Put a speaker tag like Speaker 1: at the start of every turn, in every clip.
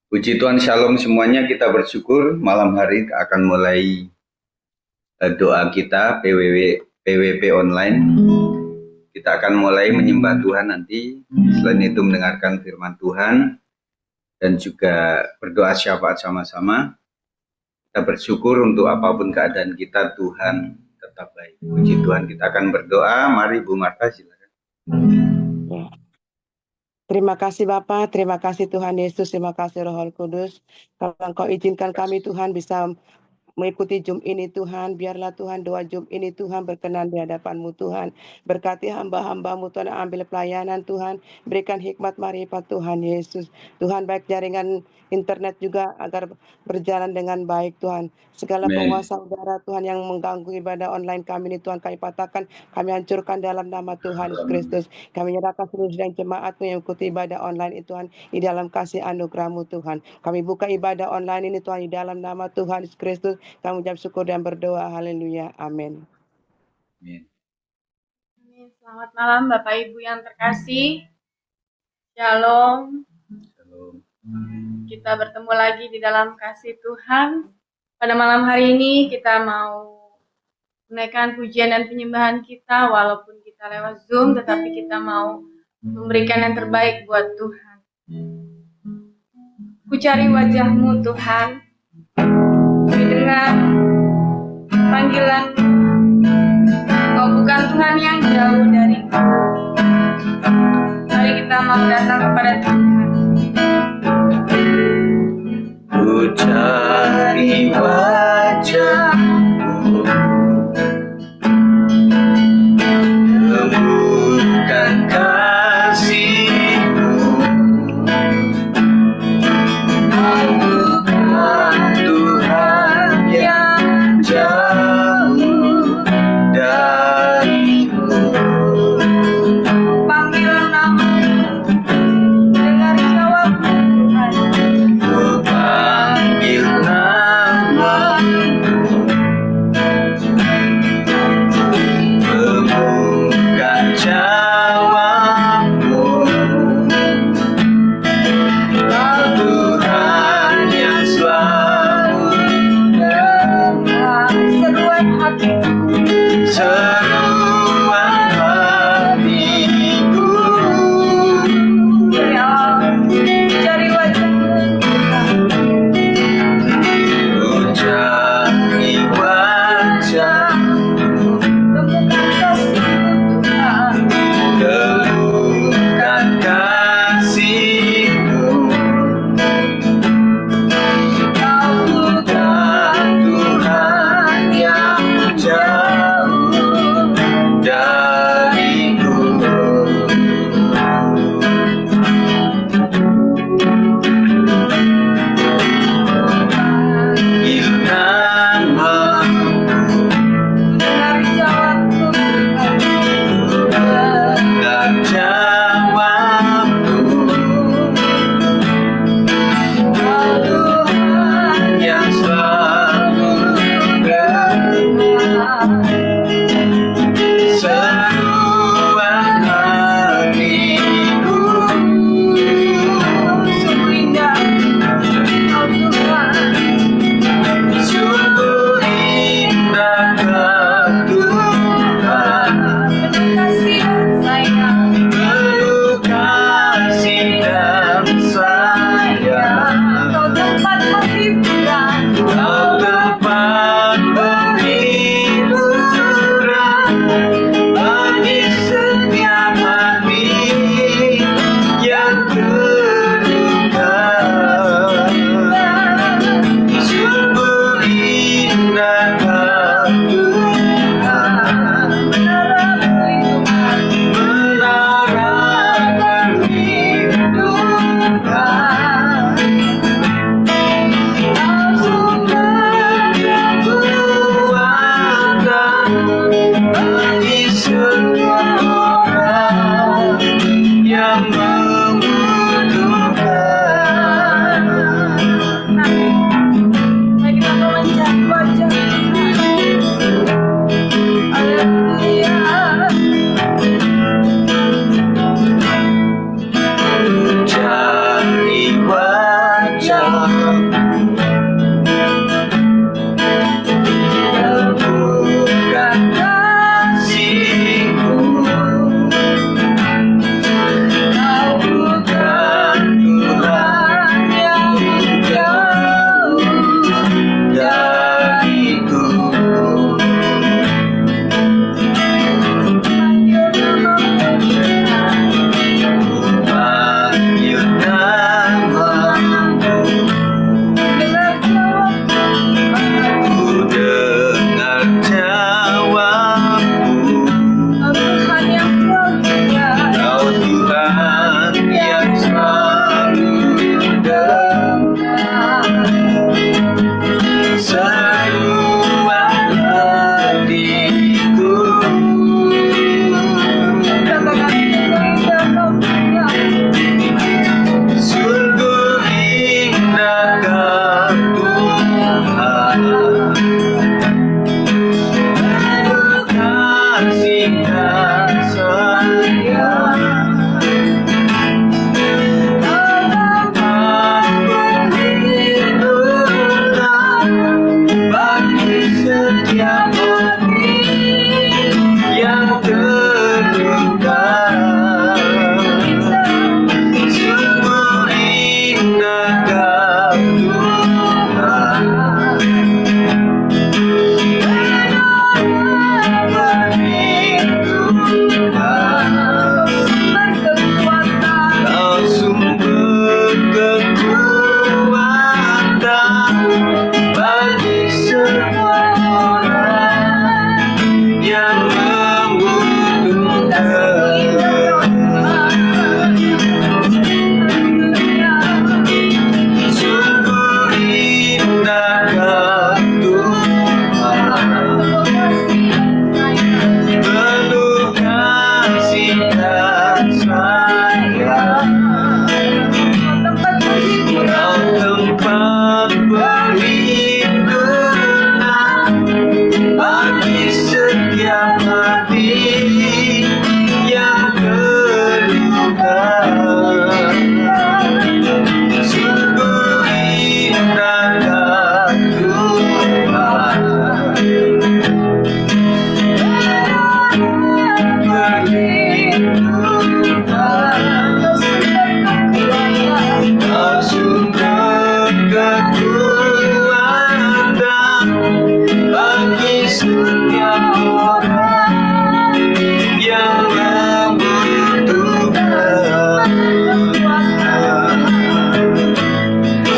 Speaker 1: Puji Tuhan, Shalom semuanya. Kita bersyukur malam hari akan mulai doa kita PWP online. Kita akan mulai menyembah Tuhan nanti. Selain itu mendengarkan firman Tuhan dan juga berdoa syafaat sama-sama. Kita bersyukur untuk apapun keadaan kita, Tuhan tetap baik. Puji Tuhan, kita akan berdoa. Mari Bu Marta, silakan.
Speaker 2: Ya. Terima kasih Bapa, terima kasih Tuhan Yesus, terima kasih Roh Kudus. Kalau Engkau izinkan kami Tuhan bisa mengikuti Zoom ini Tuhan, biarlah Tuhan doa Zoom ini Tuhan berkenan di hadapan-Mu Tuhan. Berkati hamba-hamba-Mu Tuhan yang ambil pelayanan Tuhan, berikan hikmat marifat Tuhan Yesus. Tuhan baik jaringan internet juga agar berjalan dengan baik Tuhan. Segala
Speaker 1: Amen.
Speaker 2: penguasa udara Tuhan yang mengganggu ibadah online kami ini Tuhan kami patahkan, kami hancurkan dalam nama Tuhan Yesus Kristus. Kami menyerahkan seluruh sidang jemaat-Mu yang ikuti ibadah online itu Tuhan, di dalam kasih anugerah-Mu Tuhan. Kami buka ibadah online ini Tuhan di dalam nama Tuhan Yesus Kristus. Kami ucap syukur dan berdoa. Haleluya. Amin.
Speaker 1: Amin.
Speaker 3: Selamat malam Bapak Ibu yang terkasih. Shalom.
Speaker 1: Shalom.
Speaker 3: Kita bertemu lagi di dalam kasih Tuhan. Pada malam hari ini kita mau menaikkan pujian dan penyembahan kita. Walaupun kita lewat Zoom, tetapi kita mau memberikan yang terbaik buat Tuhan. Ku cari wajah-Mu Tuhan. Ku dengar panggilan. Kau bukan Tuhan yang jauh dariku. Mari kita mau datang kepada Tuhan.
Speaker 1: Ku cari wajah-Mu, temukan kasih-Mu. Kau bukan Tuhan yang jauh dariku.
Speaker 3: Panggil nama-Mu
Speaker 1: dan sayang, Kau tempat perlindungan bagi setiap hati yang terluka. Sungguh indahkah Tuhan, Kau sumber kekuatan bagi setiap orang yang membutuhkan.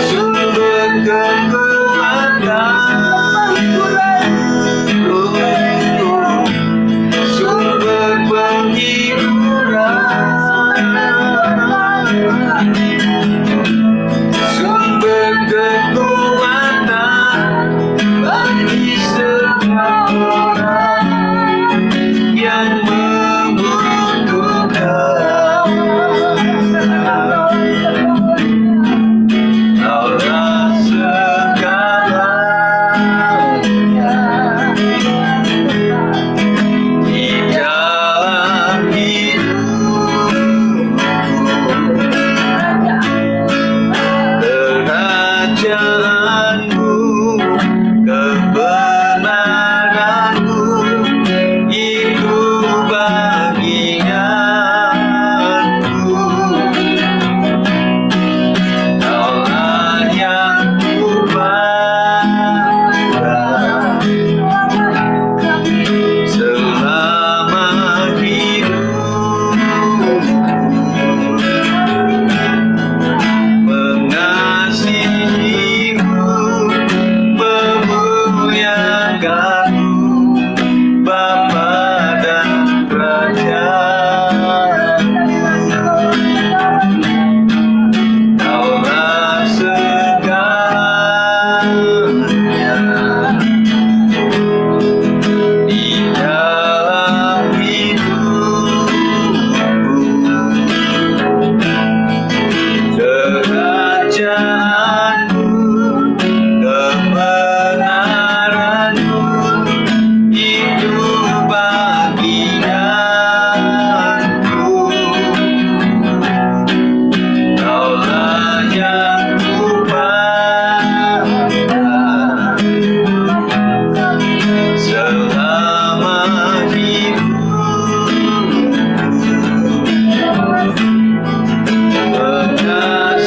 Speaker 1: Sumber kekuatan, sumber penghiburan, sumber kekuatan bagi setiap orang yang membutuhkan. Kaulah segalanya di dalam hidupku, kerajaanmu, kebenaranmu, itu bagianku. Kaulah yang kubanggakan selama hidupku, mengasihimu, memuliakanmu, Bapa dan Raja-Mu. Kaulah segalanya di dalam hidupku, kerajaanmu, kebenaranmu, itu bagianku. Kaulah yang kubanggakan selama hidupku,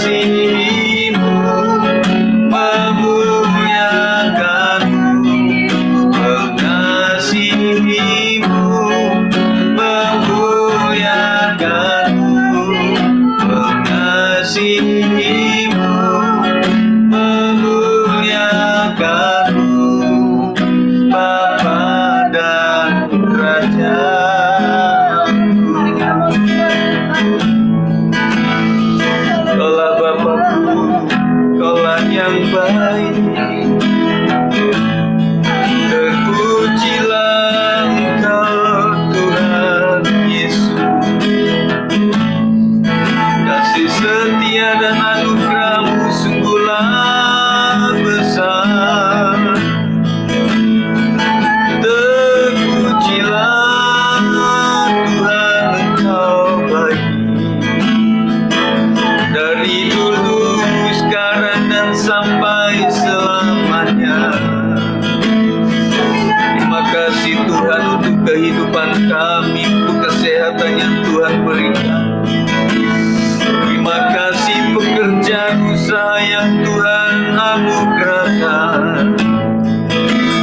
Speaker 1: mengasihimu, memuliakanmu, mengasihimu, memuliakanmu, mengasihimu, memuliakanmu, Bapa dan Raja-Mu. Kaulah Bapakku, Kaulah yang baik. Terpujilah Engkau Tuhan Yesus, kasih setia dan anugerah-Mu sungguhlah besar. Terpujilah Tuhan, Engkau baik, dari dulu, sekarang, dan sampai selamanya. Terima kasih Tuhan untuk kehidupan kami, untuk kesehatan yang Tuhan berikan. Terima kasih pekerjaan usaha yang Tuhan anugerahkan.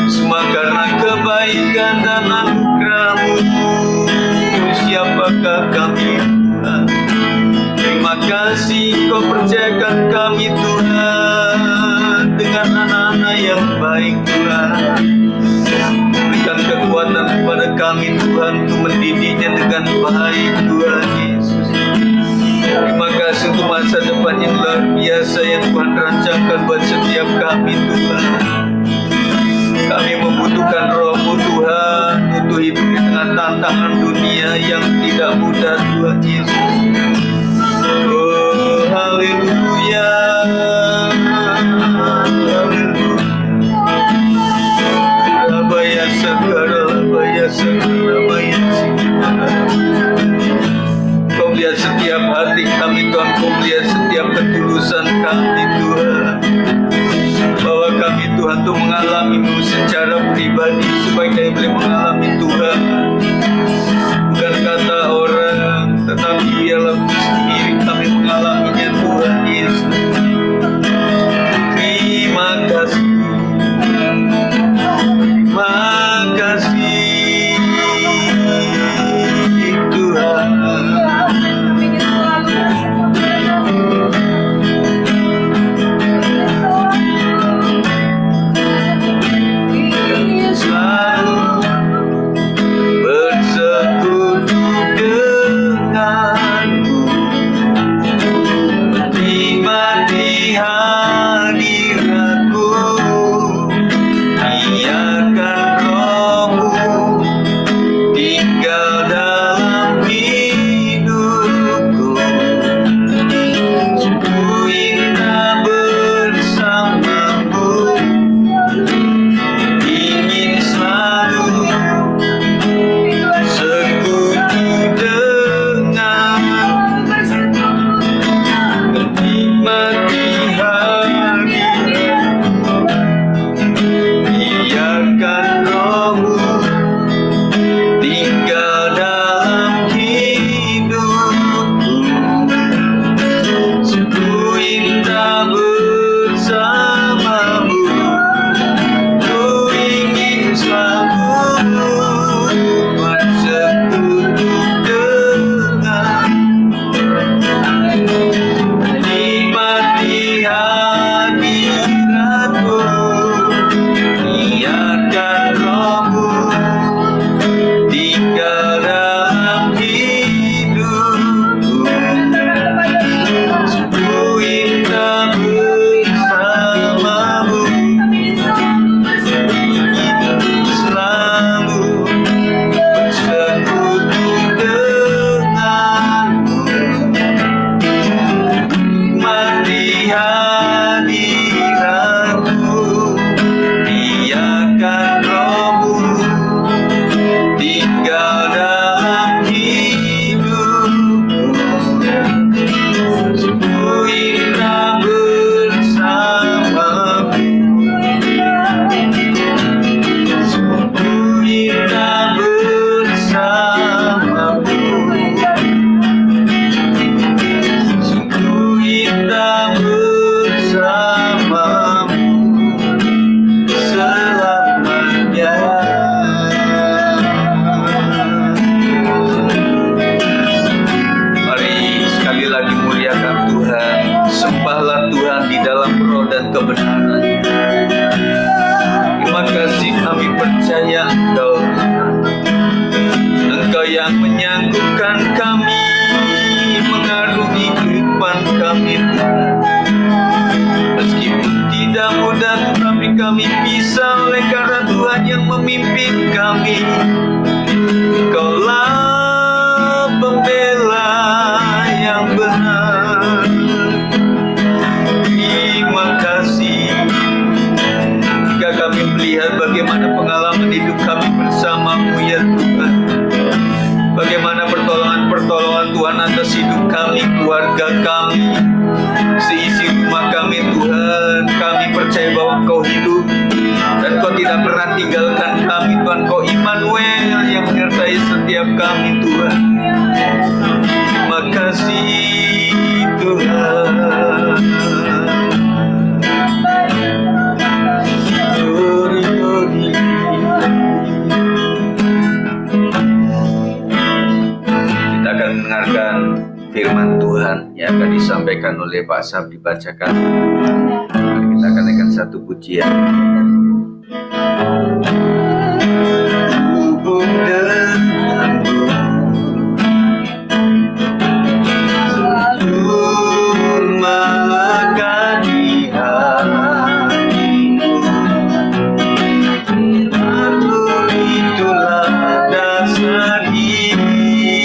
Speaker 1: Semua karena kebaikan dan anugerah-Mu. Siapakah kami, Tuhan? Terima kasih Kau percayakan kami, Tuhan, dengan anak-anak yang baik, Tuhan. Berikan kekuatan kepada kami, Tuhan, untuk mendidiknya dengan baik, Tuhan Yesus. Terima kasih untuk masa depan yang luar biasa yang Tuhan rancangkan buat setiap kami, Tuhan. Kami membutuhkan Roh-Mu, Tuhan, untuk hidup di tengah tantangan dunia yang tidak mudah, Tuhan Yesus. Oh haleluya, haleluya. Labaya segala, labaya segala, labaya segala. Kau lihat setiap hati kami Tuhan, Kau lihat setiap ketulusan kami Tuhan, bahwa kami Tuhan tuh mengalami-Mu secara pribadi supaya kami boleh mengalami Tuhan, bukan kata orang, tetapi biarlah sendiri kami mengalaminya Tuhan Yesus. Terima kasih, terima kasih Tuhan. Sembahlah Tuhan di dalam roh dan kebenaran. Terima kasih kami percaya Engkau, Engkau yang menyanggupkan kami, mengarungi kehidupan kami. Meskipun tidak mudah, tetapi kami bisa oleh karena Tuhan yang memimpin kami. Engkaulah pembela yang benar. Terima kasih. Jika kami melihat bagaimana pengalaman hidup kami bersama-Mu ya Tuhan, bagaimana pertolongan Tuhan atas hidup kami, keluarga kami, seisi rumah kami Tuhan, kami percaya bahwa Engkau hidup dan Kau tidak pernah tinggalkan kami Tuhan. Kau Immanuel yang menyertai setiap kami Tuhan. Terima kasih Tuhan. Kita akan mendengarkan firman Tuhan yang akan disampaikan oleh Pak Sab, dibacakan. Mari kita akan naikkan satu pujian. Hubung denganmu selalu melekat di hatiku. Firman-Mu itulah dasar hidupku.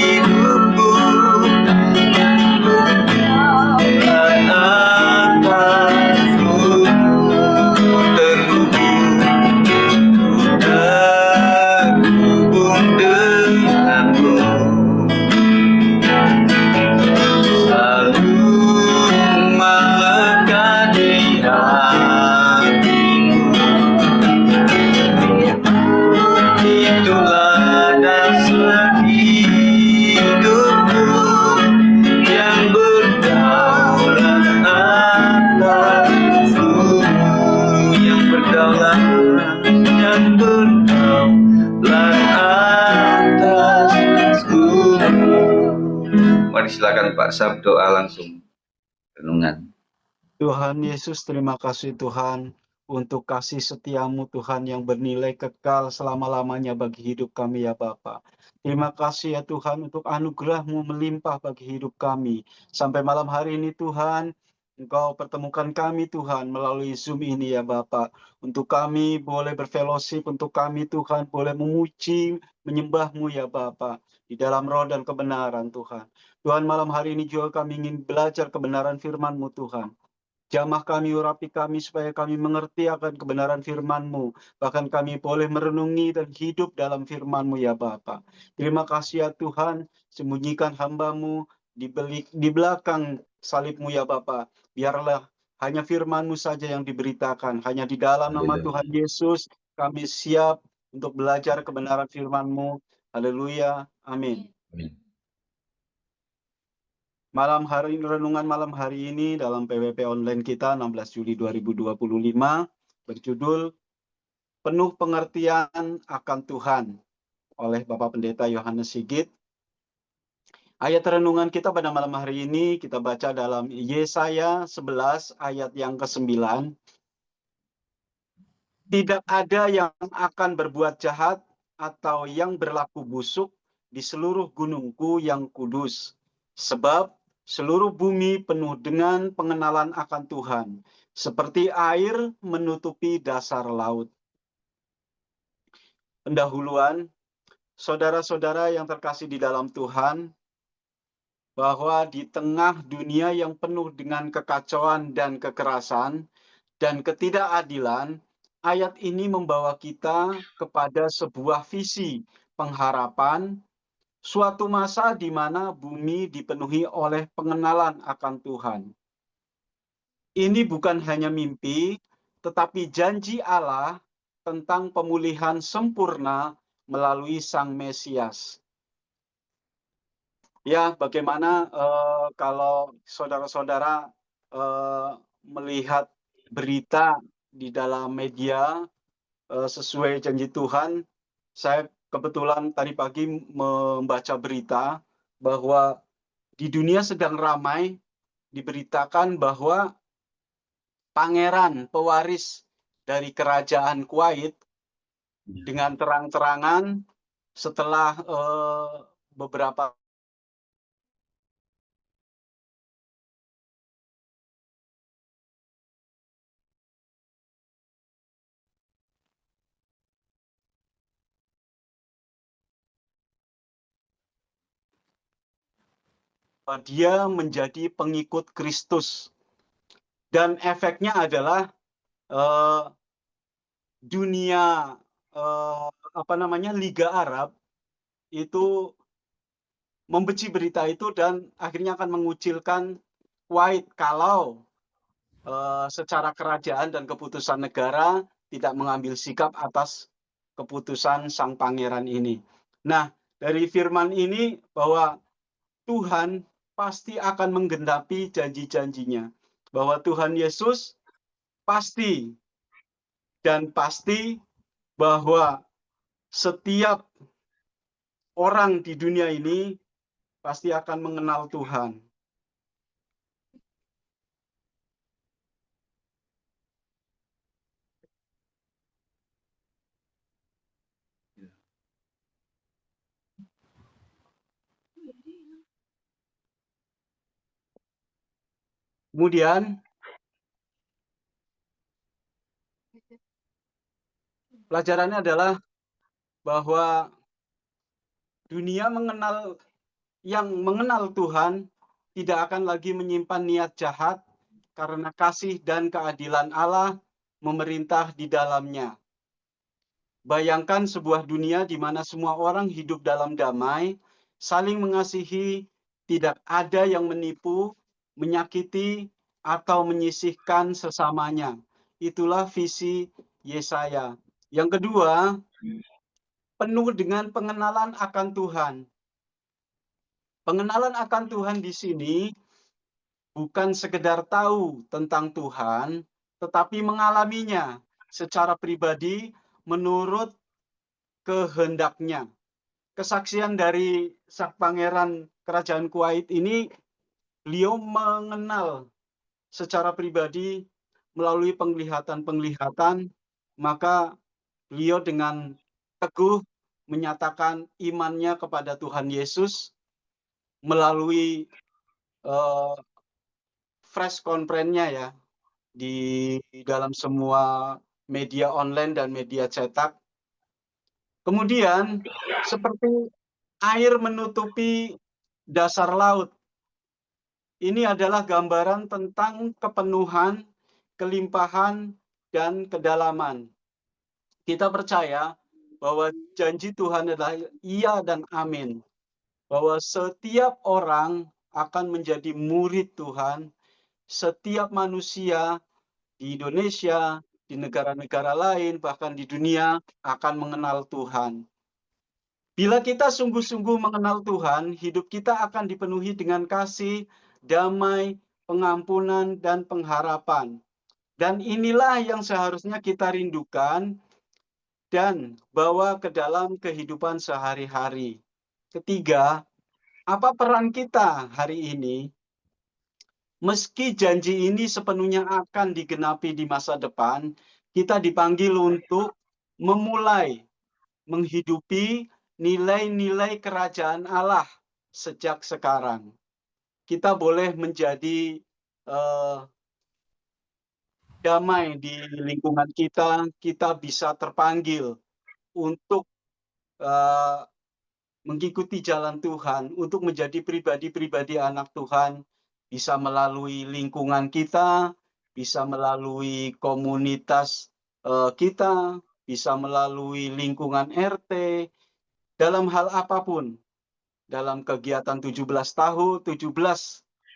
Speaker 1: silakan Pak Sab, doa langsung renungan.
Speaker 4: Tuhan Yesus, terima kasih Tuhan untuk kasih setiamu Tuhan yang bernilai kekal selama-lamanya bagi hidup kami ya Bapa. Terima kasih ya Tuhan untuk anugerah-Mu melimpah bagi hidup kami. Sampai malam hari ini Tuhan, Engkau pertemukan kami Tuhan melalui Zoom ini ya Bapa. Untuk kami boleh berfellowship, untuk kami Tuhan boleh memuji, menyembah-Mu ya Bapa. Di dalam roh dan kebenaran Tuhan. Tuhan, malam hari ini juga kami ingin belajar kebenaran firman-Mu Tuhan. Jamah kami, urapi kami, supaya kami mengerti akan kebenaran firman-Mu. Bahkan kami boleh merenungi dan hidup dalam firman-Mu ya Bapa. Terima kasih ya Tuhan, sembunyikan hamba-Mu di belakang salib-Mu ya Bapa. Biarlah hanya firman-Mu saja yang diberitakan. Hanya di dalam nama Tuhan Yesus kami siap untuk belajar kebenaran firman-Mu. Haleluya. Amin.
Speaker 1: Amin.
Speaker 4: Renungan malam hari ini dalam PWP online kita 16 Juli 2025 berjudul Penuh Pengertian akan Tuhan oleh Bapak Pendeta Yohanes Sigit. Ayat renungan kita pada malam hari ini kita baca dalam Yesaya 11 ayat yang ke-9. Tidak ada yang akan berbuat jahat atau yang berlaku busuk di seluruh gunungku yang kudus, sebab seluruh bumi penuh dengan pengenalan akan Tuhan, seperti air menutupi dasar laut. Pendahuluan, saudara-saudara yang terkasih di dalam Tuhan, bahwa di tengah dunia yang penuh dengan kekacauan dan kekerasan dan ketidakadilan, ayat ini membawa kita kepada sebuah visi pengharapan, suatu masa di mana bumi dipenuhi oleh pengenalan akan Tuhan. Ini bukan hanya mimpi, tetapi janji Allah tentang pemulihan sempurna melalui Sang Mesias. Ya, bagaimana kalau saudara-saudara melihat berita di dalam media sesuai janji Tuhan. Saya kebetulan tadi pagi membaca berita bahwa di dunia sedang ramai diberitakan bahwa pangeran pewaris dari kerajaan Kuwait dengan terang-terangan setelah beberapa dia menjadi pengikut Kristus. Dan efeknya adalah dunia Liga Arab itu membenci berita itu dan akhirnya akan mengucilkan Kuwait kalau secara kerajaan dan keputusan negara tidak mengambil sikap atas keputusan sang pangeran ini. Nah, dari firman ini bahwa Tuhan pasti akan menggenapi janji-janjinya. Bahwa Tuhan Yesus pasti bahwa setiap orang di dunia ini pasti akan mengenal Tuhan. Kemudian pelajarannya adalah bahwa dunia yang mengenal Tuhan tidak akan lagi menyimpan niat jahat karena kasih dan keadilan Allah memerintah di dalamnya. Bayangkan sebuah dunia di mana semua orang hidup dalam damai, saling mengasihi, tidak ada yang menipu, menyakiti, atau menyisihkan sesamanya. Itulah visi Yesaya. Yang kedua, penuh dengan pengenalan akan Tuhan. Pengenalan akan Tuhan di sini bukan sekedar tahu tentang Tuhan, tetapi mengalaminya secara pribadi menurut kehendaknya. Kesaksian dari sang pangeran kerajaan Kuwait ini beliau mengenal secara pribadi melalui penglihatan-penglihatan, maka beliau dengan teguh menyatakan imannya kepada Tuhan Yesus melalui eh, press conference-nya ya di dalam semua media online dan media cetak. Kemudian seperti air menutupi dasar laut. Ini adalah gambaran tentang kepenuhan, kelimpahan, dan kedalaman. Kita percaya bahwa janji Tuhan adalah iya dan amin. Bahwa setiap orang akan menjadi murid Tuhan, setiap manusia di Indonesia, di negara-negara lain, bahkan di dunia akan mengenal Tuhan. Bila kita sungguh-sungguh mengenal Tuhan, hidup kita akan dipenuhi dengan kasih, damai, pengampunan, dan pengharapan. Dan inilah yang seharusnya kita rindukan dan bawa ke dalam kehidupan sehari-hari. Ketiga, apa peran kita hari ini? Meski janji ini sepenuhnya akan digenapi di masa depan, kita dipanggil untuk memulai menghidupi nilai-nilai kerajaan Allah sejak sekarang. Kita boleh menjadi damai di lingkungan kita bisa terpanggil untuk mengikuti jalan Tuhan, untuk menjadi pribadi-pribadi anak Tuhan, bisa melalui lingkungan kita, bisa melalui komunitas kita, bisa melalui lingkungan RT, dalam hal apapun. Dalam kegiatan 17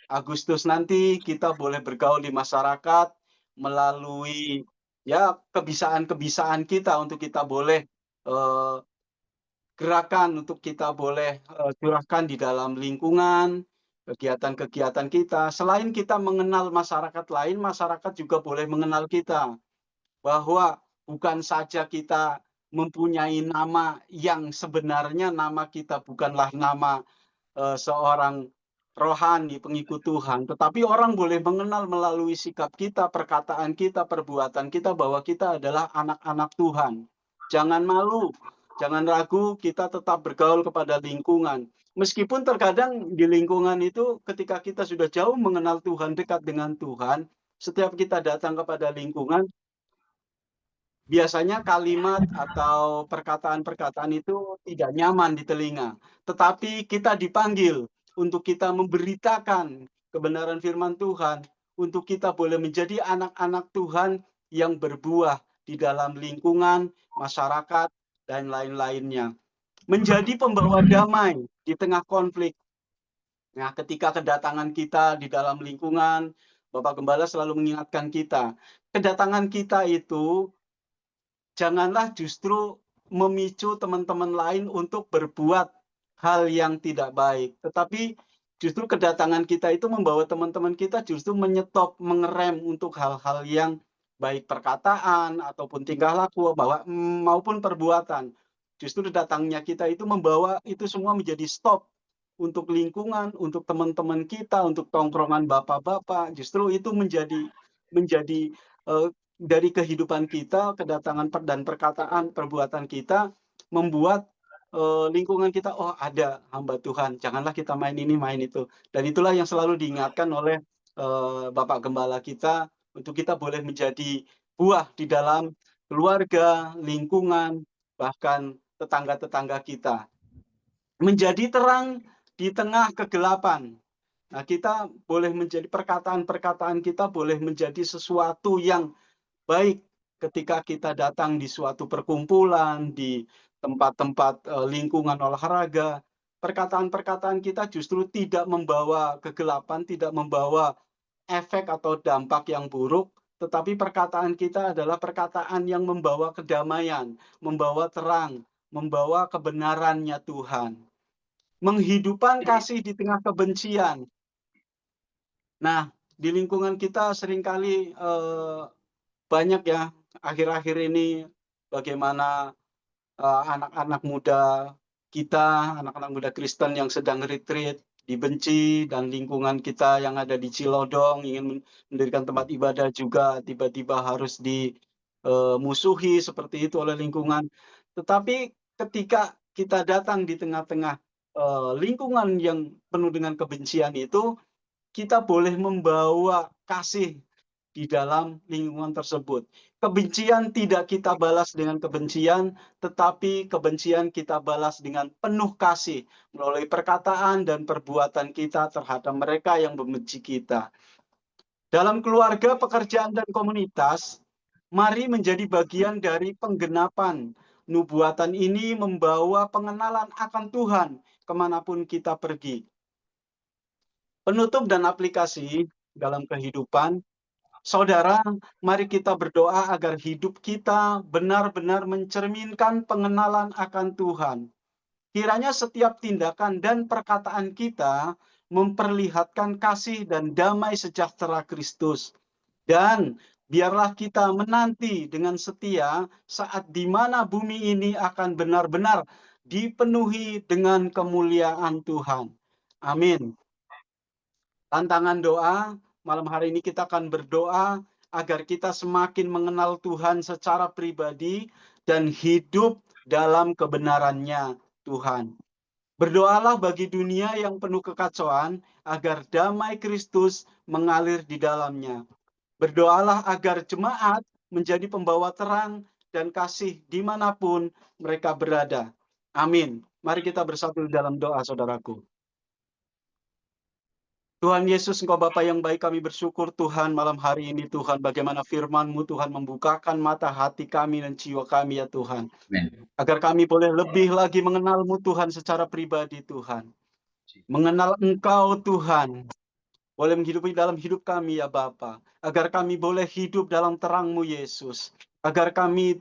Speaker 4: Agustus nanti kita boleh bergaul di masyarakat melalui ya kebisaan-kebisaan kita untuk kita boleh gerakan untuk kita boleh curahkan di dalam lingkungan, kegiatan-kegiatan kita. Selain kita mengenal masyarakat lain, masyarakat juga boleh mengenal kita. Bahwa bukan saja kita mempunyai nama yang sebenarnya nama kita bukanlah nama seorang rohani pengikut Tuhan, tetapi orang boleh mengenal melalui sikap kita, perkataan kita, perbuatan kita bahwa kita adalah anak-anak Tuhan. Jangan malu, jangan ragu, kita tetap bergaul kepada lingkungan. Meskipun terkadang di lingkungan itu ketika kita sudah jauh mengenal Tuhan, dekat dengan Tuhan, setiap kita datang kepada lingkungan, biasanya kalimat atau perkataan-perkataan itu tidak nyaman di telinga. Tetapi kita dipanggil untuk kita memberitakan kebenaran firman Tuhan, untuk kita boleh menjadi anak-anak Tuhan yang berbuah di dalam lingkungan, masyarakat, dan lain-lainnya. Menjadi pembawa damai di tengah konflik. Nah, ketika kedatangan kita di dalam lingkungan, Bapak Gembala selalu mengingatkan kita, kedatangan kita itu janganlah justru memicu teman-teman lain untuk berbuat hal yang tidak baik. Tetapi justru kedatangan kita itu membawa teman-teman kita justru menyetop, mengerem untuk hal-hal yang baik perkataan ataupun tingkah laku maupun perbuatan. Justru datangnya kita itu membawa itu semua menjadi stop untuk lingkungan, untuk teman-teman kita, untuk tongkrongan bapak-bapak. Justru itu menjadi dari kehidupan kita, kedatangan dan perkataan, perbuatan kita membuat lingkungan kita, oh ada hamba Tuhan, janganlah kita main ini, main itu. Dan itulah yang selalu diingatkan oleh Bapak Gembala kita, untuk kita boleh menjadi buah di dalam keluarga, lingkungan, bahkan tetangga-tetangga kita. Menjadi terang di tengah kegelapan. Nah, kita boleh menjadi perkataan-perkataan kita boleh menjadi sesuatu yang baik ketika kita datang di suatu perkumpulan, di tempat-tempat lingkungan olahraga, perkataan-perkataan kita justru tidak membawa kegelapan, tidak membawa efek atau dampak yang buruk, tetapi perkataan kita adalah perkataan yang membawa kedamaian, membawa terang, membawa kebenarannya Tuhan. Menghidupkan kasih di tengah kebencian. Nah, di lingkungan kita seringkali banyak ya akhir-akhir ini bagaimana anak-anak muda kita, anak-anak muda Kristen yang sedang retreat dibenci, dan lingkungan kita yang ada di Cilodong ingin mendirikan tempat ibadah juga tiba-tiba harus dimusuhi seperti itu oleh lingkungan. Tetapi ketika kita datang di tengah-tengah lingkungan yang penuh dengan kebencian itu, kita boleh membawa kasih di dalam lingkungan tersebut. Kebencian tidak kita balas dengan kebencian, tetapi kebencian kita balas dengan penuh kasih melalui perkataan dan perbuatan kita terhadap mereka yang membenci kita. Dalam keluarga, pekerjaan, dan komunitas, mari menjadi bagian dari penggenapan. Nubuatan ini membawa pengenalan akan Tuhan kemanapun kita pergi. Penutup dan aplikasi dalam kehidupan, saudara, mari kita berdoa agar hidup kita benar-benar mencerminkan pengenalan akan Tuhan. Kiranya setiap tindakan dan perkataan kita memperlihatkan kasih dan damai sejahtera Kristus. Dan biarlah kita menanti dengan setia saat di mana bumi ini akan benar-benar dipenuhi dengan kemuliaan Tuhan. Amin. Tantangan doa, malam hari ini kita akan berdoa agar kita semakin mengenal Tuhan secara pribadi dan hidup dalam kebenaran-Nya, Tuhan. Berdoalah bagi dunia yang penuh kekacauan agar damai Kristus mengalir di dalamnya. Berdoalah agar jemaat menjadi pembawa terang dan kasih dimanapun mereka berada. Amin. Mari kita bersatu dalam doa, saudaraku. Tuhan Yesus, Engkau Bapa yang baik, kami bersyukur Tuhan malam hari ini Tuhan, bagaimana firman-Mu Tuhan membukakan mata hati kami dan jiwa kami ya Tuhan.
Speaker 1: Amin.
Speaker 4: Agar kami boleh lebih lagi mengenal-Mu Tuhan secara pribadi Tuhan. Mengenal Engkau Tuhan, boleh menghidupi dalam hidup kami ya Bapa. Agar kami boleh hidup dalam terang-Mu Yesus. Agar kami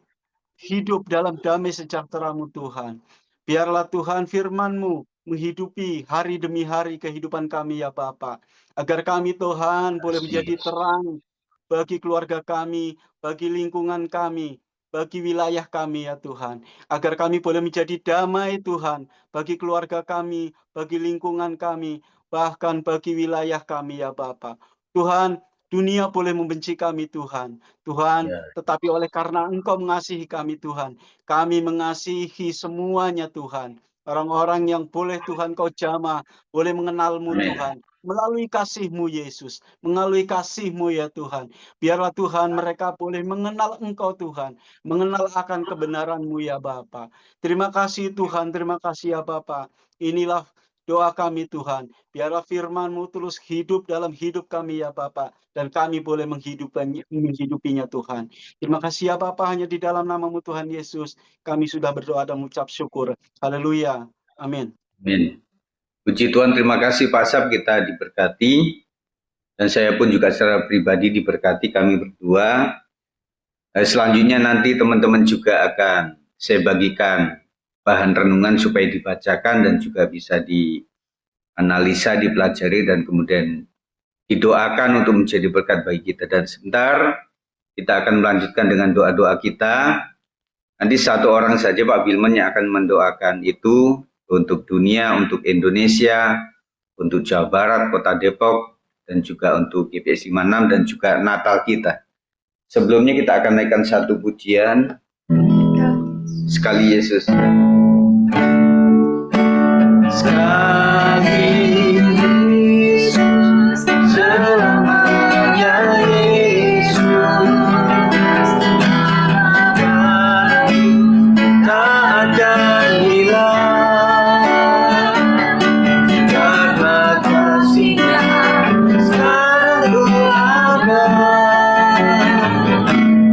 Speaker 4: hidup dalam damai sejahtera-Mu Tuhan. Biarlah Tuhan firman-Mu menghidupi hari demi hari kehidupan kami ya Bapa. Agar kami Tuhan boleh menjadi terang bagi keluarga kami, bagi lingkungan kami, bagi wilayah kami ya Tuhan. Agar kami boleh menjadi damai Tuhan bagi keluarga kami, bagi lingkungan kami, bahkan bagi wilayah kami ya Bapa. Tuhan, dunia boleh membenci kami Tuhan. Tuhan,
Speaker 1: Ya.
Speaker 4: tetapi oleh karena Engkau mengasihi kami Tuhan, kami mengasihi semuanya Tuhan. Orang-orang yang boleh Tuhan Kau jamah, boleh mengenal-Mu
Speaker 1: Amin.
Speaker 4: Tuhan. Melalui kasih-Mu Yesus, melalui kasih-Mu ya Tuhan. Biarlah Tuhan mereka boleh mengenal Engkau Tuhan, mengenal akan kebenaran-Mu ya Bapa. Terima kasih Tuhan, terima kasih ya Bapa. Inilah doa kami Tuhan. Biarlah firman-Mu terus hidup dalam hidup kami ya Bapa. Dan kami boleh menghidupinya Tuhan. Terima kasih ya Bapa, hanya di dalam nama-Mu Tuhan Yesus, kami sudah berdoa dan mengucap syukur. Haleluya. Amin.
Speaker 1: Amin. Puji Tuhan, terima kasih Pak Sab, kita diberkati. Dan saya pun juga secara pribadi diberkati, kami berdua. Selanjutnya nanti teman-teman juga akan saya bagikan bahan renungan supaya dibacakan dan juga bisa dianalisa, dipelajari, dan kemudian didoakan untuk menjadi berkat bagi kita. Dan sebentar kita akan melanjutkan dengan doa-doa kita. Nanti satu orang saja Pak Bilman yang akan mendoakan itu untuk dunia, untuk Indonesia, untuk Jawa Barat, Kota Depok, dan juga untuk GPS 56 dan juga Natal kita. Sebelumnya kita akan naikkan satu pujian. Sekali Yesus. Sekali Yesus, selamanya Yesus. Tak akan hilang karena kasih-Nya selalu ada.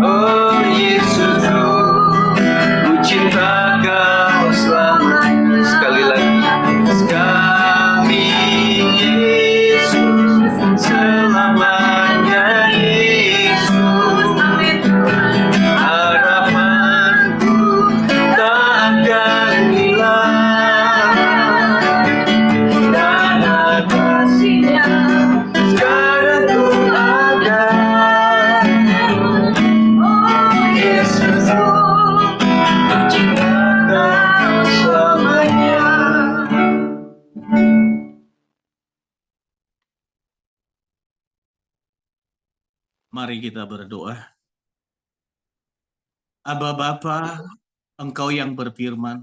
Speaker 1: Oh Yesus, ku cinta Kau selamanya. Sekali lagi, sekali
Speaker 5: Mari kita berdoa. Aba Bapa, Engkau yang berfirman,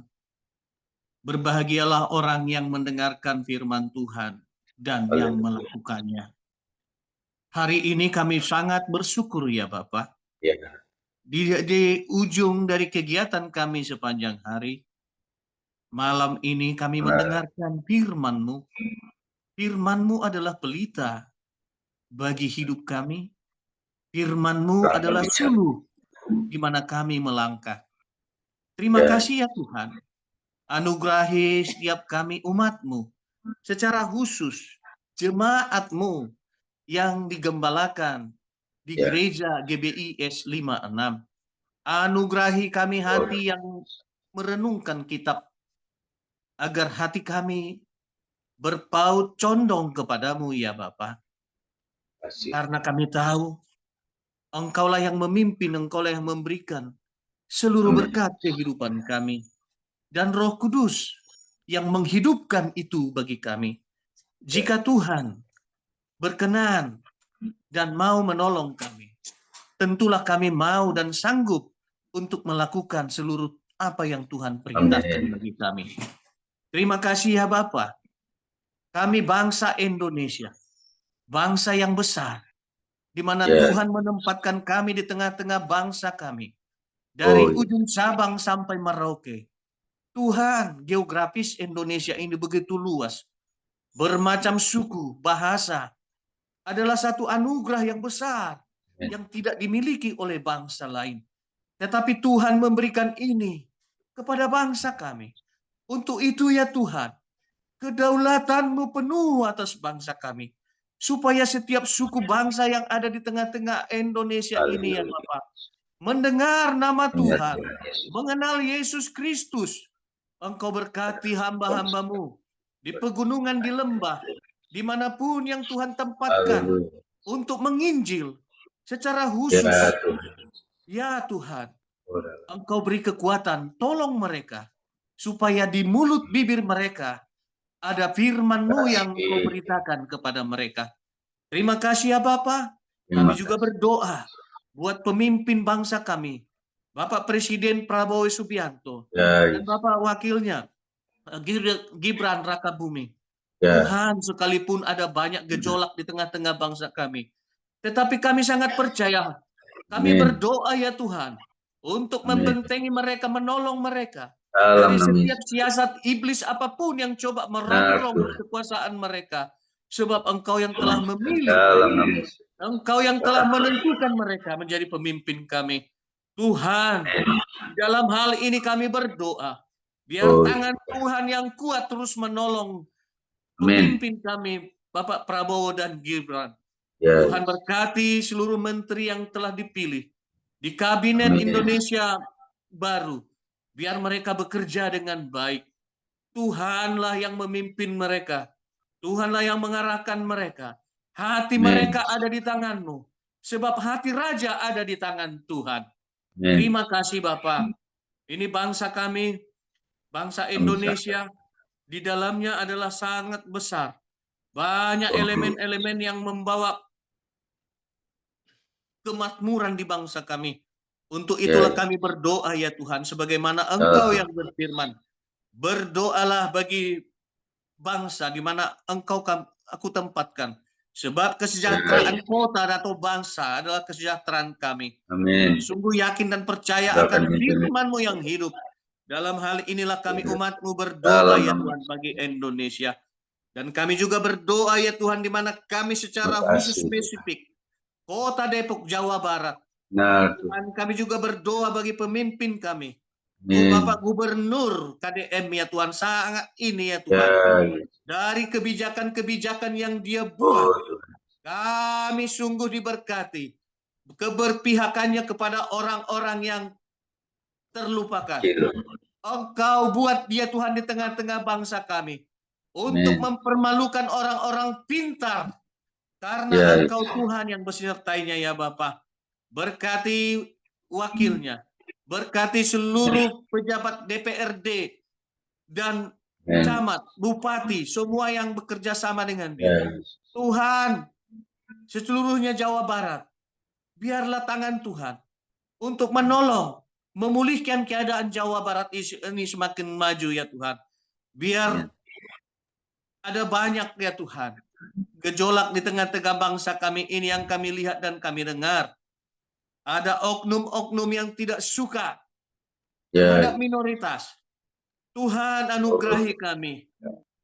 Speaker 5: berbahagialah orang yang mendengarkan firman Tuhan dan yang melakukannya. Hari ini kami sangat bersyukur ya Bapak.
Speaker 1: Ya.
Speaker 5: Di ujung dari kegiatan kami sepanjang hari, malam ini kami mendengarkan firman-Mu. Firman-Mu adalah pelita bagi hidup kami. Firman-Mu adalah suluh di mana kami melangkah. Terima kasih ya Tuhan. Anugerahi setiap kami umat-Mu. Secara khusus jemaat-Mu yang digembalakan di gereja GBIS 56. Anugerahi kami hati yang merenungkan kitab, agar hati kami berpaut condong kepadamu ya Bapa. Karena kami tahu Engkaulah yang memimpin, Engkaulah yang memberikan seluruh berkat kehidupan kami. Dan Roh Kudus yang menghidupkan itu bagi kami. Jika Tuhan berkenan dan mau menolong kami, tentulah kami mau dan sanggup untuk melakukan seluruh apa yang Tuhan perintahkan bagi kami. Terima kasih ya Bapa. Kami bangsa Indonesia, bangsa yang besar, di mana Tuhan menempatkan kami di tengah-tengah bangsa kami. Dari ujung Sabang sampai Merauke. Tuhan, geografis Indonesia ini begitu luas. Bermacam suku, bahasa. Adalah satu anugerah yang besar yang tidak dimiliki oleh bangsa lain. Tetapi Tuhan memberikan ini kepada bangsa kami. Untuk itu ya Tuhan, kedaulatan-Mu penuh atas bangsa kami. Supaya setiap suku bangsa yang ada di tengah-tengah Indonesia ini ya Bapak, mendengar nama Tuhan, mengenal Yesus Kristus. Engkau berkati hamba-hamba-Mu di pegunungan, di lembah, dimanapun yang Tuhan tempatkan untuk menginjil secara khusus. Ya Tuhan, Engkau beri kekuatan, tolong mereka, supaya di mulut bibir mereka ada firman-Mu yang Engkau beritakan kepada mereka. Terima kasih ya Bapa. Kami juga berdoa buat pemimpin bangsa kami, Bapak Presiden Prabowo Subianto, dan Bapak Wakilnya, Gibran Rakabuming. Tuhan, sekalipun ada banyak gejolak di tengah-tengah bangsa kami, tetapi kami sangat percaya. Kami berdoa ya Tuhan, untuk membentengi mereka, menolong mereka dari setiap siasat iblis apapun yang coba merongrong kekuasaan mereka. Sebab Engkau yang telah memilih, Engkau yang telah menentukan mereka menjadi pemimpin kami. Tuhan, dalam hal ini kami berdoa, biar tangan Tuhan yang kuat terus menolong pemimpin kami, Bapak Prabowo dan Gibran. Tuhan berkati seluruh menteri yang telah dipilih di Kabinet Indonesia Baru, biar mereka bekerja dengan baik. Tuhanlah yang memimpin mereka. Tuhanlah yang mengarahkan mereka. Hati mereka ada di tangan-Mu. Sebab hati raja ada di tangan Tuhan. Terima kasih Bapak. Ini bangsa kami, bangsa Indonesia, di dalamnya adalah sangat besar. Banyak elemen-elemen yang membawa kemakmuran di bangsa kami. Untuk itulah kami berdoa ya Tuhan, sebagaimana Engkau yang berfirman. Berdoalah bagi bangsa di mana aku tempatkan. Sebab kesejahteraan kota atau bangsa adalah kesejahteraan kami.
Speaker 1: Amin.
Speaker 5: Sungguh yakin dan percaya akan firman-Mu yang hidup. Dalam hal inilah kami umat-Mu berdoa ya Tuhan bagi Indonesia. Dan kami juga berdoa ya Tuhan di mana kami secara khusus spesifik Kota Depok, Jawa Barat. Tuhan, kami juga berdoa bagi pemimpin kami. Bapak Gubernur KDM ya Tuhan, sangat ini ya Tuhan. Dari kebijakan-kebijakan yang dia buat, kami sungguh diberkati. Keberpihakannya kepada orang-orang yang terlupakan. Engkau buat dia Tuhan di tengah-tengah bangsa kami. Untuk mempermalukan orang-orang pintar. Karena Engkau Tuhan yang besertainya ya Bapak. Berkati wakilnya. Berkati seluruh pejabat DPRD dan camat, bupati, semua yang bekerja sama dengan dia. Tuhan, seluruhnya Jawa Barat. biarlah tangan Tuhan untuk menolong, memulihkan keadaan Jawa Barat ini semakin maju ya Tuhan. Biar ada banyak ya Tuhan gejolak di tengah-tengah bangsa kami ini yang kami lihat dan kami dengar. Ada oknum-oknum yang tidak suka terhadap minoritas. Tuhan anugerahi kami.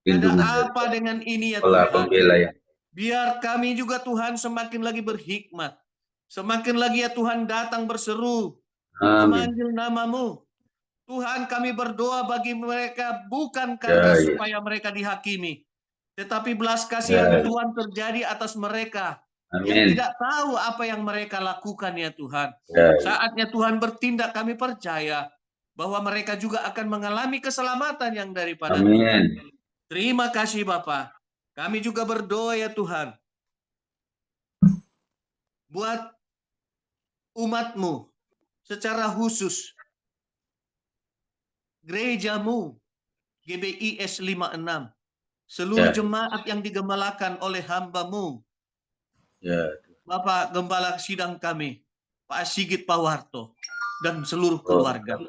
Speaker 5: Ada apa dengan ini ya Tuhan? Biar kami juga Tuhan semakin lagi berhikmat. Semakin lagi ya Tuhan datang berseru, memanggil namamu. Tuhan kami berdoa bagi mereka bukan karena supaya mereka dihakimi. Tetapi belas kasihan Tuhan terjadi atas mereka. Yang tidak tahu apa yang mereka lakukan ya Tuhan. Saatnya Tuhan bertindak, kami percaya bahwa mereka juga akan mengalami keselamatan yang daripada Tuhan. Terima kasih Bapa. Kami juga berdoa ya Tuhan. Buat umat-Mu secara khusus. Gereja-Mu, GBIS 56. Seluruh jemaat yang digembalakan oleh hamba-Mu. Bapak Gembala Sidang kami, Pak Sigit Pawarto, dan seluruh keluarga.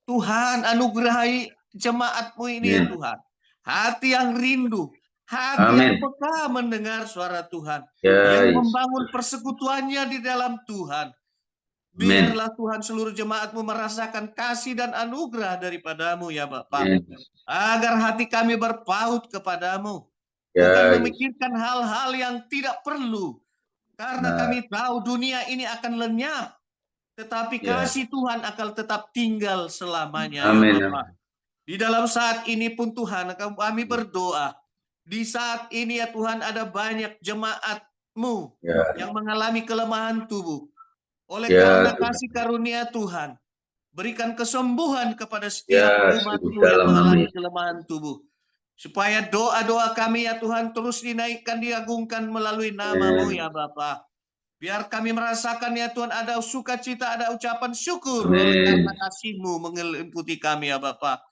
Speaker 5: Tuhan anugerahi jemaat-Mu ini ya Tuhan. Hati yang rindu, hati yang peka mendengar suara Tuhan. Yang membangun persekutuannya di dalam Tuhan. Biarlah Tuhan seluruh jemaat-Mu merasakan kasih dan anugerah daripada-Mu ya Bapak. Agar hati kami berpaut kepada-Mu. Bukan memikirkan hal-hal yang tidak perlu. Karena kami tahu dunia ini akan lenyap. Tetapi kasih Tuhan akan tetap tinggal selamanya ya Bapak. Di dalam saat ini pun Tuhan kami berdoa. Di saat ini ya Tuhan ada banyak jemaat-Mu yang mengalami kelemahan tubuh. Oleh karena kasih karunia Tuhan, berikan kesembuhan kepada setiap umat-Mu yang mengalami kelemahan tubuh. Supaya doa-doa kami ya Tuhan terus dinaikkan, diagungkan melalui nama-Mu ya Bapa. Biar kami merasakan ya Tuhan ada sukacita, ada ucapan syukur oleh karena kasih-Mu mengeliputi kami ya Bapa.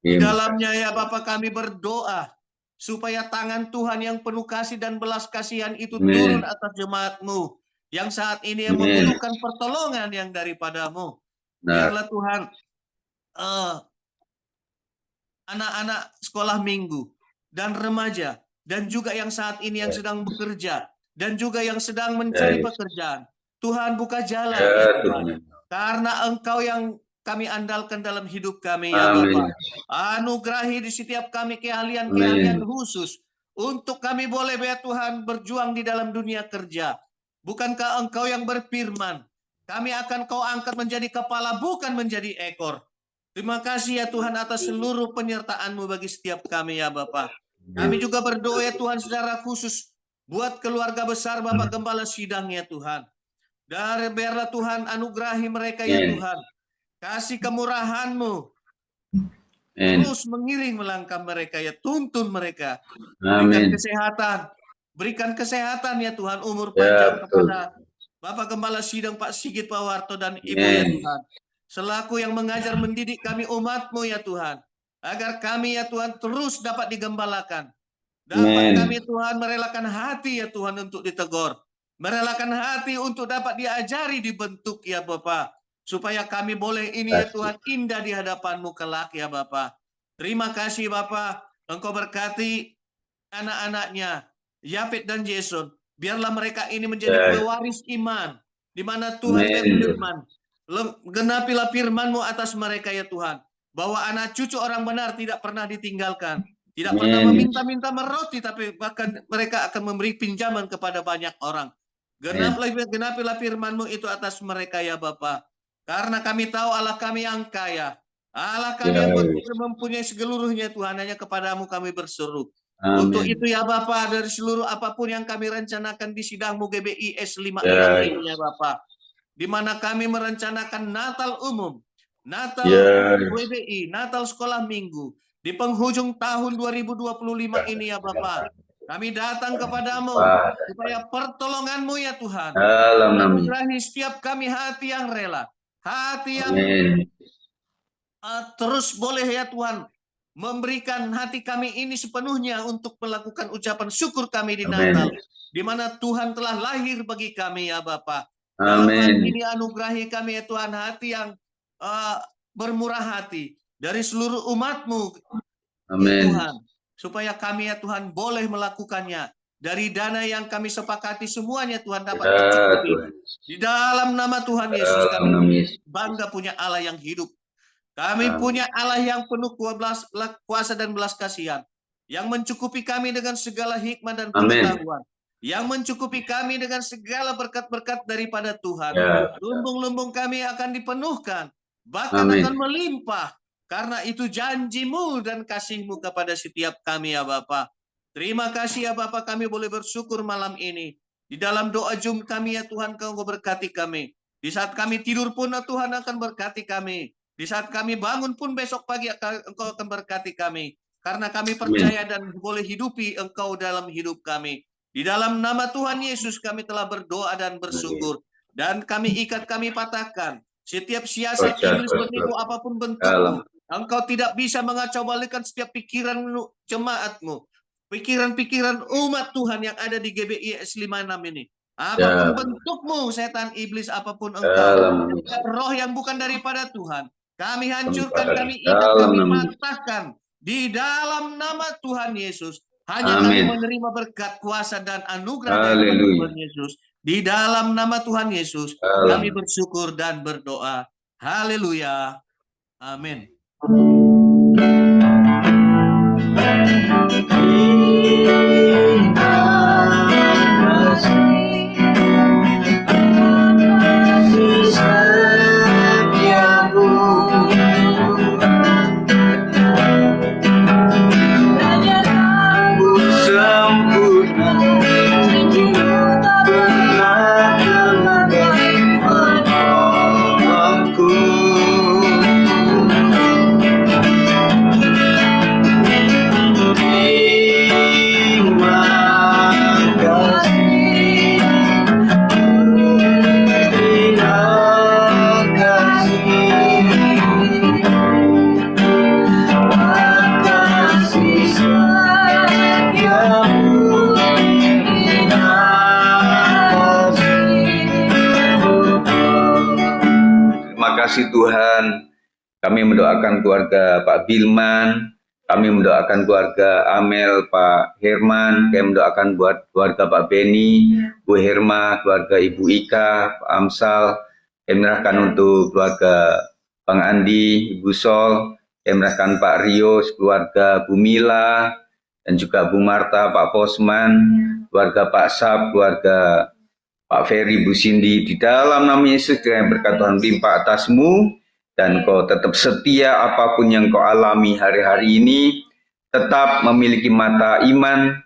Speaker 5: Di dalamnya ya Bapa kami berdoa supaya tangan Tuhan yang penuh kasih dan belas kasihan itu turun atas jemaat-Mu yang saat ini yang membutuhkan pertolongan yang daripada-Mu. Biarlah Tuhan anak-anak sekolah minggu dan remaja dan juga yang saat ini yang sedang bekerja dan juga yang sedang mencari pekerjaan. Tuhan buka jalan ya Tuhan. Karena Engkau yang kami andalkan dalam hidup kami ya Bapa. Anugerahi di setiap kami keahlian-keahlian khusus untuk kami boleh ya Tuhan berjuang di dalam dunia kerja. Bukankah Engkau yang berfirman, kami akan Kau angkat menjadi kepala bukan menjadi ekor. Terima kasih ya Tuhan atas seluruh penyertaan-Mu bagi setiap kami ya Bapa. Kami juga berdoa ya Tuhan secara khusus buat keluarga besar Bapak Gembala Sidang ya Tuhan. Dari biarlah Tuhan anugerahi mereka ya Tuhan. Kasih kemurahan-Mu terus mengiring melangkah mereka ya, tuntun mereka. Berikan kesehatan ya Tuhan, umur panjang kepada Bapak Gembala Sidang Pak Sigit Pawarto dan Ibu ya Tuhan. Selaku yang mengajar mendidik kami umat-Mu ya Tuhan. Agar kami ya Tuhan terus dapat digembalakan. Dapat kami Tuhan merelakan hati ya Tuhan untuk ditegur. Merelakan hati untuk dapat diajari, dibentuk ya Bapak. Supaya kami boleh ini ya Tuhan indah di hadapan-Mu kelak ya Bapak. Terima kasih Bapak. Engkau berkati anak-anaknya, Yapet dan Jason. Biarlah mereka ini menjadi pewaris iman. Di mana Tuhan berfirman. Genapilah firman-Mu atas mereka ya Tuhan. Bahwa anak cucu orang benar tidak pernah ditinggalkan. Tidak pernah meminta-minta meroti. Tapi bahkan mereka akan memberi pinjaman kepada banyak orang. Genapilah firman-Mu itu atas mereka ya Bapa. Karena kami tahu Allah kami yang kaya. Allah kami yang mempunyai segeluruhnya Tuhan. Hanya kepada-Mu kami berseru. Untuk itu ya Bapa, dari seluruh apapun yang kami rencanakan di sidang-Mu GBIS 56 ini ya Bapa. Di mana kami merencanakan Natal umum, Natal WBI, Natal sekolah minggu. Di penghujung tahun 2025 ini ya Bapa. Kami datang kepada-Mu supaya pertolongan-Mu ya Tuhan. Anugerahi setiap kami hati yang rela. Hati yang terus boleh ya Tuhan. Memberikan hati kami ini sepenuhnya untuk melakukan ucapan syukur kami di Natal. Di mana Tuhan telah lahir bagi kami ya Bapa. Dalam hari
Speaker 1: Amin.
Speaker 5: ini anugerahi kami ya Tuhan hati yang bermurah hati dari seluruh umat-Mu ya
Speaker 1: Amin.
Speaker 5: Tuhan. Supaya kami ya Tuhan boleh melakukannya. Dari dana yang kami sepakati semuanya Tuhan dapat
Speaker 1: Ya
Speaker 5: tercukupi.
Speaker 1: Tuhan.
Speaker 5: Di dalam nama Tuhan Yesus
Speaker 1: Dalam
Speaker 5: kami
Speaker 1: nama Yesus.
Speaker 5: bangga punya Allah yang hidup. Kami
Speaker 1: Amin.
Speaker 5: punya Allah yang penuh kuasa dan belas kasihan. Yang mencukupi kami dengan segala hikmat dan
Speaker 1: Amin.
Speaker 5: pengetahuan. Yang mencukupi kami dengan segala berkat-berkat daripada Tuhan.
Speaker 1: Ya.
Speaker 5: Lumbung-lumbung kami akan dipenuhkan. Bahkan
Speaker 1: Amin.
Speaker 5: akan melimpah. Karena itu janji-Mu dan kasih-Mu kepada setiap kami ya Bapa. Terima kasih ya Bapa, kami boleh bersyukur malam ini. Di dalam doa Jum kami ya Tuhan, Kau berkati kami. Di saat kami tidur pun ya Tuhan akan berkati kami. Di saat kami bangun pun besok pagi Engkau akan berkati kami. Karena kami percaya dan boleh hidupi Engkau dalam hidup kami. Di dalam nama Tuhan Yesus kami telah berdoa dan bersyukur. Dan kami ikat, kami patahkan. Setiap siasat iblis menipu apapun bentukmu. Engkau tidak bisa mengacau balikan setiap pikiran jemaat-Mu. Pikiran-pikiran umat Tuhan yang ada di GBI S56 ini. Apapun bentukmu, setan, iblis, apapun engkau. Roh yang bukan daripada Tuhan. Kami hancurkan, kami ikat, kami patahkan. Di dalam nama Tuhan Yesus. Hanya kami menerima berkat, kuasa, dan anugerah dari Tuhan Yesus. Di dalam nama Tuhan Yesus. Kami bersyukur dan berdoa. Haleluya. Amin.
Speaker 1: Kasih Tuhan, kami mendoakan keluarga Pak Bilman, kami mendoakan keluarga Amel, Pak Herman, kami mendoakan buat keluarga Pak Beni, Bu Herma, keluarga Ibu Ika, Pak Amsal, kami menyerahkan untuk keluarga Bang Andi, Ibu Sol, kami menyerahkan Pak Rio, keluarga Bu Mila, dan juga Bu Marta, Pak Posman, keluarga Pak Sab, keluarga Pak Ferry, Bu Cindy, di dalam nama Yesus dengan berkat Tuhan limpah atasmu, dan kau tetap setia apapun yang kau alami hari-hari ini, tetap memiliki mata iman,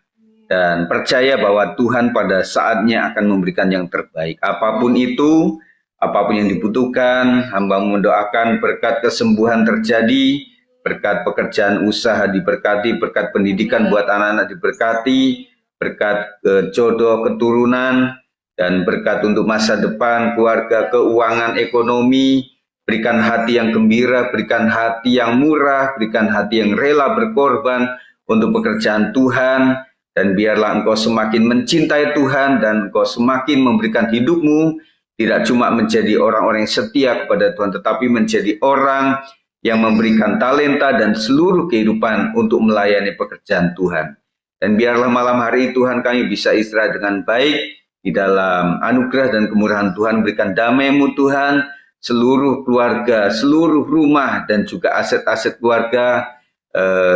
Speaker 1: dan percaya bahwa Tuhan pada saatnya akan memberikan yang terbaik. Apapun itu, apapun yang dibutuhkan, hamba mendoakan berkat kesembuhan terjadi, berkat pekerjaan usaha diberkati, berkat pendidikan buat anak-anak diberkati, berkat jodoh keturunan, dan berkat untuk masa depan, keluarga, keuangan, ekonomi. Berikan hati yang gembira, berikan hati yang murah, berikan hati yang rela berkorban untuk pekerjaan Tuhan. Dan biarlah engkau semakin mencintai Tuhan dan engkau semakin memberikan hidupmu tidak cuma menjadi orang-orang yang setia kepada Tuhan, tetapi menjadi orang yang memberikan talenta dan seluruh kehidupan untuk melayani pekerjaan Tuhan. Dan biarlah malam hari Tuhan kami bisa istirahat dengan baik, di dalam anugerah dan kemurahan Tuhan. Berikan damai-Mu Tuhan, seluruh keluarga, seluruh rumah, dan juga aset-aset keluarga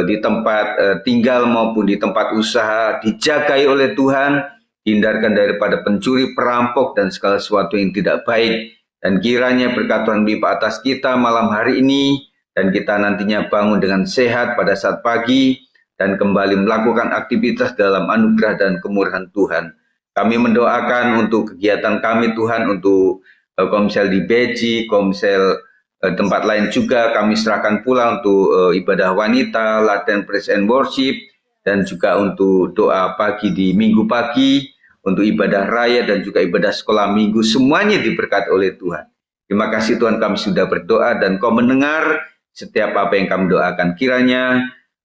Speaker 1: di tempat tinggal maupun di tempat usaha dijagai oleh Tuhan, hindarkan daripada pencuri, perampok, dan segala sesuatu yang tidak baik. Dan kiranya berkat Tuhan melimpah atas kita malam hari ini, dan kita nantinya bangun dengan sehat pada saat pagi, dan kembali melakukan aktivitas dalam anugerah dan kemurahan Tuhan. Kami mendoakan untuk kegiatan kami Tuhan, untuk komsel di Beji, komsel tempat lain juga kami serahkan pula untuk ibadah wanita, latihan praise and worship, dan juga untuk doa pagi di minggu pagi, untuk ibadah raya dan juga ibadah sekolah minggu, semuanya diberkati oleh Tuhan. Terima kasih Tuhan, kami sudah berdoa dan Kau mendengar setiap apa yang kami doakan. Kiranya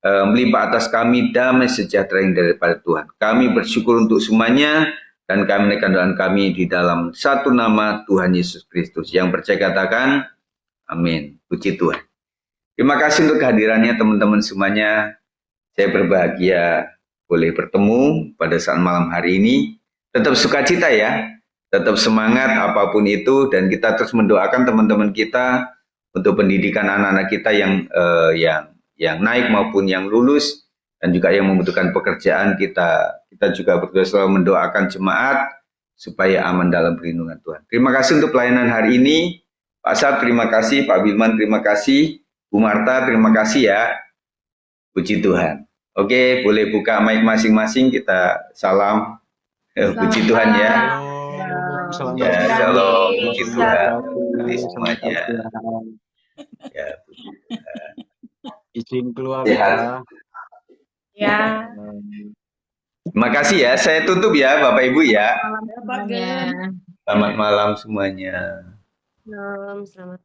Speaker 1: melimpah atas kami damai sejahtera yang daripada Tuhan. Kami bersyukur untuk semuanya. Dan kami menaikkan doa kami di dalam satu nama Tuhan Yesus Kristus. Yang percaya katakan, amin. Puji Tuhan. Terima kasih untuk kehadirannya teman-teman semuanya. Saya berbahagia boleh bertemu pada saat malam hari ini. Tetap sukacita ya, tetap semangat apapun itu, dan kita terus mendoakan teman-teman kita untuk pendidikan anak-anak kita yang naik maupun yang lulus, dan juga yang membutuhkan pekerjaan. Kita juga berdua selalu mendoakan jemaat supaya aman dalam perlindungan Tuhan. Terima kasih untuk pelayanan hari ini. Pak Sat, terima kasih. Pak Bilman, terima kasih. Bu Marta, terima kasih ya. Puji Tuhan. Oke, boleh buka mic masing-masing, kita salam. Puji Tuhan ya.
Speaker 4: Shalom,
Speaker 1: Ya, shalom. Puji Tuhan. Puji
Speaker 4: Selamat
Speaker 1: semuanya.
Speaker 4: Tuhan.
Speaker 1: Ya, puji Tuhan.
Speaker 4: Izin keluar
Speaker 1: Sehat.
Speaker 3: Ya.
Speaker 1: Terima kasih ya. Saya tutup ya, Bapak Ibu ya.
Speaker 6: Semuanya.
Speaker 1: Selamat malam semuanya.
Speaker 6: Selamat